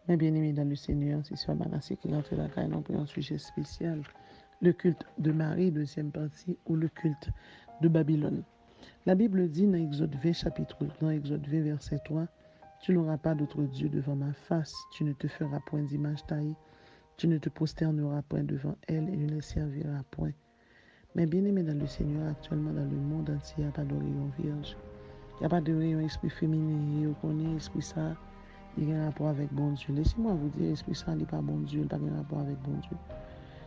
Mes bien-aimés dans le Seigneur, c'est Sœur Manassé qui rentre la caille, non pour un sujet spécial. Le culte de Marie, deuxième partie, ou le culte de Babylone. La Bible dit dans Exode 20, verset 3, « Tu n'auras pas d'autre Dieu devant ma face, tu ne te feras point d'image taillée, tu ne te prosterneras point devant elle et ne les serviras point. » Mais bien-aimés dans le Seigneur, actuellement dans le monde entier, il n'y a pas de rayon vierge. Il n'y a pas de rayon esprit féminin, on connaît esprit ça. Il y a un rapport avec bon Dieu. Laissez-moi vous dire, l'esprit saint n'est pas bon Dieu, il n'a pas un rapport avec bon Dieu.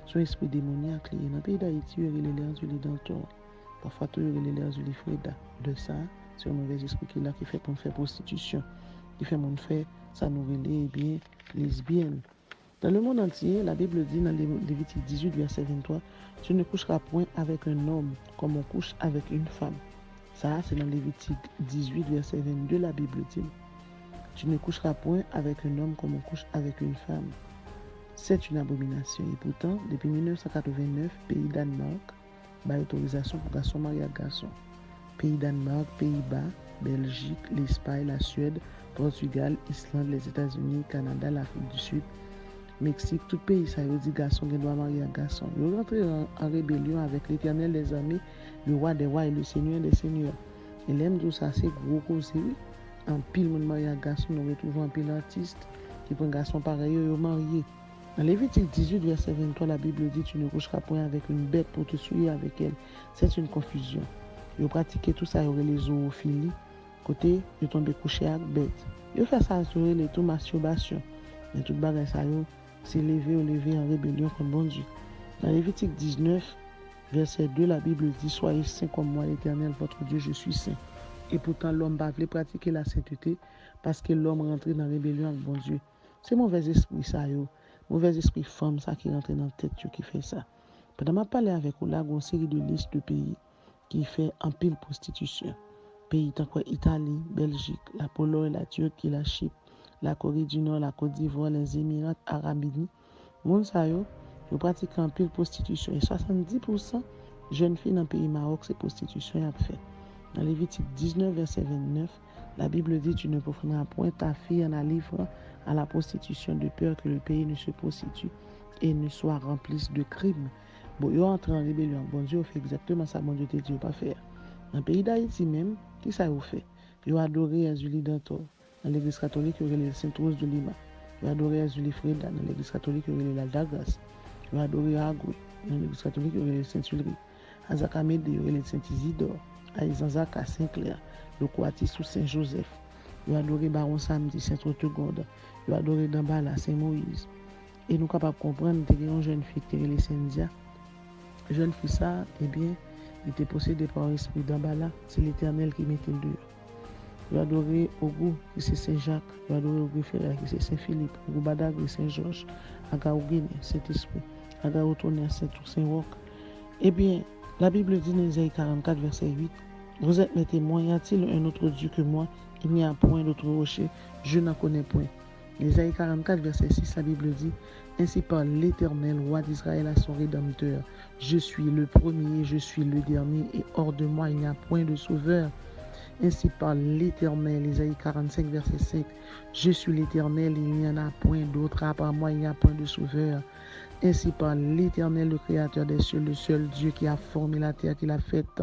Son esprit démoniaque, dans le pays d'Haïti, il y a les lèvres du dentor. Parfois, il y a les lèvres du freda. De ça, c'est un mauvais esprit qui est là, qui fait qu'on fait prostitution, qui fait mon fait, ça nous relève bien lesbienne. Dans le monde entier, la Bible dit dans Lévitique 18, verset 23, « Tu ne coucheras point avec un homme comme on couche avec une femme. » Ça, c'est dans Lévitique 18, verset 22, la Bible dit. Tu ne coucheras point avec un homme comme on couche avec une femme. C'est une abomination. Et pourtant, depuis 1989, pays Danemark a autorisation pour garçon marié à garçon. Pays Danemark, Pays-Bas, Belgique, l'Espagne, la Suède, Portugal, Islande, les États-Unis, Canada, l'Afrique du Sud, Mexique, tout pays, ça veut dire garçon qui doit marier à garçon. Ils rentrent en rébellion avec l'Éternel des armées, le roi des rois et le Seigneur des seigneurs. Et l'aime tout ça, c'est gros cause. En pile, mon marié à garçon, nous retrouvons un pile artiste qui prend un garçon pareil, ils sont mariés. Dans Lévitique 18, verset 23, la Bible dit, tu ne coucheras point avec une bête pour te souiller avec elle. C'est une confusion. Ils pratiquent tout ça, ils auraient les zoophilie. Côté, ils tombent coucher avec bête. Ils font ça sur les tout masturbation. Mais tout bagage ça, c'est levé en rébellion contre bon Dieu. Dans Lévitique 19, verset 2, la Bible dit, soyez saints comme moi, l'Éternel, votre Dieu, je suis saint. Et pourtant, l'homme va pratiquer la sainteté parce que l'homme rentre dans la rébellion avec bon Dieu. C'est mauvais esprit, ça, mauvais esprit femme, ça, qui rentre dans la tête, qui fait ça. Pendant que je parle avec vous, là, il y a une série de listes de pays qui fait un pile prostitution. Pays tant que Italie, Belgique, la Pologne, la Turquie, la Chypre, la Corée du Nord, la Côte d'Ivoire, les Émirats Arabes Unis. Moun sa yo pratiquent un pile prostitution. Et 70% jeunes filles dans le pays Maroc, c'est prostitution à fait. Dans Lévitique 19, verset 29, la Bible dit, tu ne profiteras point ta fille en la livrant à la prostitution de peur que le pays ne se prostitue et ne soit rempli de crimes. Bon, ils entrent en rébellion. Bon Dieu fait exactement ça, bon Dieu te dit pas faire. Dans le pays d'Haïti même, qui ça vous fait? Ils adoré Azuli Dantor. Dans l'église catholique, il y a les Sainte-Rose de Lima. Ils adoré Azuli Freda. Dans l'église catholique, il y a les Dagas. Ils adoré Agoué. Dans l'église catholique, il y a les Sainte-Tuileries. À Zakamede, il y a les Saint-Isidore. À Izanzak, à Saint-Clair. Le Kouati sous Saint-Joseph. Ils adoré Baron Samedi, Saint-Rotegonde. Ils adoré Dambala, Saint-Moïse. Et nous sommes capables de comprendre que une jeune fille qui est les Saint-Dia. Jeune fille ça, eh bien, il était possédé par l'esprit d'Ambala. C'est l'Éternel qui mettait le dehors. Il adorer Ogou, qui c'est Saint-Jacques. Il adorer Ogou Ferrer, qui c'est Saint-Philippe. Ogou Badagry, Saint-Georges. Agaou Guinée, Saint-Esprit. Agaou Tonnerre, Saint-Roch. Eh bien, la Bible dit dans Isaïe 44, verset 8, vous êtes mes témoins, y a-t-il un autre Dieu que moi? Il n'y a point d'autre rocher, je n'en connais point. Isaïe 44, verset 6, la Bible dit, ainsi parle l'Éternel, roi d'Israël à son Rédempteur. Je suis le premier, je suis le dernier, et hors de moi il n'y a point de sauveur. Ainsi parle l'Éternel, Isaïe 45, verset 5. Je suis l'Éternel, il n'y en a point d'autre, à part moi il n'y a point de sauveur. Ainsi parle l'Éternel, le Créateur des cieux, le seul Dieu qui a formé la terre, qui l'a faite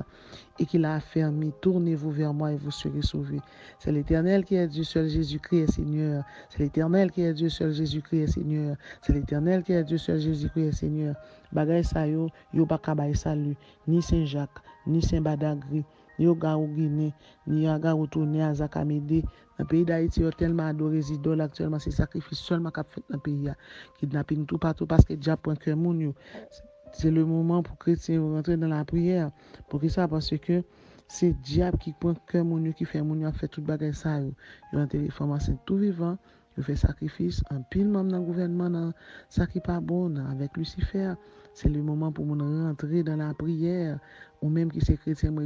et qui l'a affermie. Tournez-vous vers moi et vous serez sauvés. C'est l'Éternel qui est Dieu, seul Jésus-Christ est Seigneur. C'est l'Éternel qui est Dieu, seul Jésus-Christ est Seigneur. C'est l'Éternel qui est Dieu, seul Jésus-Christ est Seigneur. Bagay sa yo pa kabay salut, ni Saint-Jacques, ni Saint-Badagry, ni Ogaou Guinée, ni Ogaou Tourné à Zakamede. Dans le pays d'Haïti, il y a tellement adoré les idoles actuellement, c'est sacrifice seulement qu'a fait dans le pays. Kidnapping tout partout parce que Dieu prend cœur moun yo. C'est le moment pour que chrétiens rentrer dans la prière. Pour que ça, parce que c'est diable qui prend cœur moun yo, qui fait moun yo fait tout bagay ça. Yo en téléphone enceinte tout vivant, yo fait sacrifice, en pile même dans le gouvernement, dans ça qui pas bon, avec Lucifer. C'est le moment pour moun rentrer dans la prière, ou même qui c'est chrétien, moi,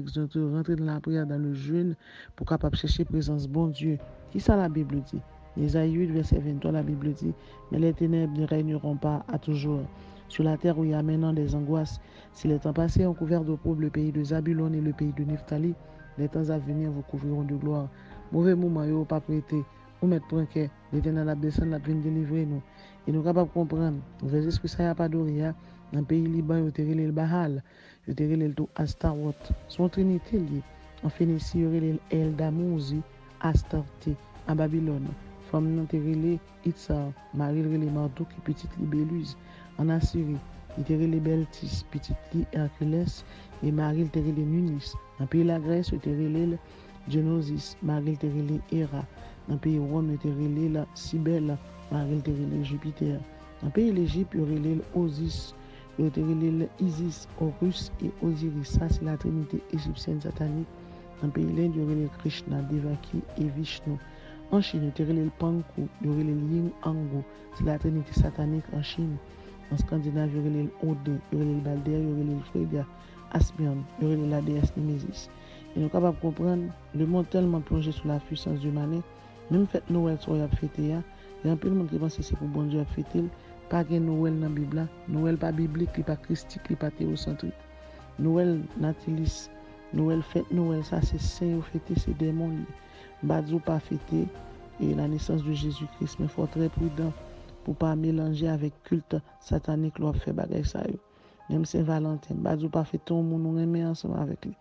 rentrer dans la prière, dans le jeûne, pour capable chercher présence bon Dieu. Qui ça la Bible dit? Isaïe 8, verset 23, la Bible dit, mais les ténèbres ne régneront pas à toujours. Sur la terre où il y a maintenant des angoisses, si les temps passés ont couvert de pauvres le pays de Zabulon et le pays de Nephtali, les temps à venir vous couvriront de gloire. Mauvais moment, yo pas prêté. ou mettre pour un quai, l'Éternel a descendu, la venir délivrer nous. Et nous capables de comprendre, les esprits ça y a pas d'oré, dans le pays Liban, il y a le Bahal, il y a le Astaroth, son trinité lié. En Phénicie, il y a le El Damouzi, Astarté, en Babylone. Femme nan te rele Itzar, mari rele Marduk, petite li Beluse. En Assyrie, il te rele Beltis, petite li Hercules, et mari te rele Nunis. En pays la Grèce, il te rele Genosis, mari te rele Hera. En pays Rome, il te rele Cybèle, mari te rele Jupiter. En pays l'Égypte, il rele Osis, il te rele Isis, Horus et Osiris. Ça, c'est la trinité égyptienne satanique. En pays l'Inde, il rele Krishna, Devaki et Vishnu. En Chine, il y aurait le Panku, il y aurait le Yin Ango, c'est la trinité satanique en Chine. En Scandinavie, il y aurait le Odin, il y aurait le Balder, il y aurait le Freyja, Asbjorn, il y aurait la déesse Némésis. Et nous sommes capables de comprendre, le monde tellement plongé sous la puissance du mané, même fait Noël, soit il y a fêté, il y a un peu de monde qui pense que c'est pour bon Dieu à fêter, pas que Noël dans la Bible, Noël pas biblique, il pas christique, il pas théocentrique. Noël natilis, Noël fête Noël, ça c'est saint ou fêté, c'est démon. Bazou pas fêter et la naissance de Jésus-Christ, mais il faut être très prudent pour pas mélanger avec culte satanique l'on fait bagay ça yo. Même Saint-Valentin, Bazou pas fêter on moun aimer ensemble avec lui.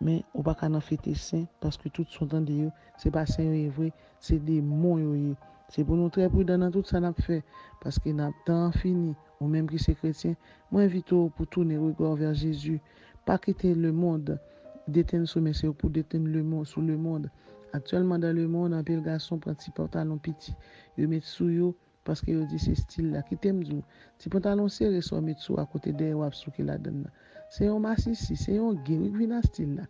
Mais on pas qu'à fêter saint parce que tout son temps de c'est pas saint est vrai, c'est des mots yo. C'est pour nous très prudent dans tout ça n'a fait parce que n'a temps fini ou même qui c'est chrétien, moi invite pour tourner regard vers Jésus, pas quitter le monde, détenir sommet c'est pour détenir le monde sous le monde. Actuellement dans le monde, un peu garçon prend petit pantalon petit, ils mettent sous yo parce que yo dit c'est style là qui t'aime du. Petit pantalon serré soit mettre sous à côté des wap sous qui la donne. C'est un massissi, c'est un gay qui vient dans style là.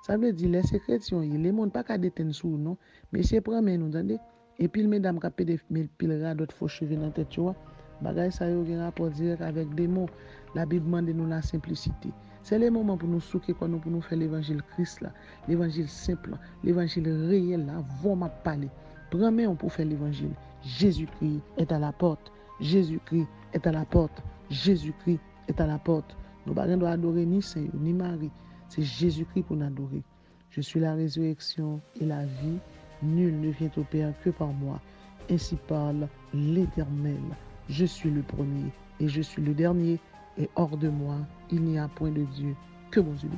Ça veut dire les chrétiens, les monde pas qu'à détenir sous non, mais c'est prend nous entendez. Et puis mesdames qui pède pile d'autres faux cheveux dans tête tu vois. Bagay ça yo gen rapport direct avec des mots. La Bible demande nous la simplicité. C'est le moment pour nous souquer pour nous faire l'évangile Christ là, l'évangile simple, l'évangile réel là, avant m'a parler. Prends pour faire l'évangile. Jésus-Christ est à la porte. Jésus-Christ est à la porte. Jésus-Christ est à la porte. Nous ne doit adorer ni Saint ni Marie. C'est Jésus-Christ pour nous adorer. Je suis la résurrection et la vie. Nul ne vient au Père que par moi. Ainsi parle l'Éternel. Je suis le premier et je suis le dernier. Et hors de moi, il n'y a point de Dieu que mon Dieu.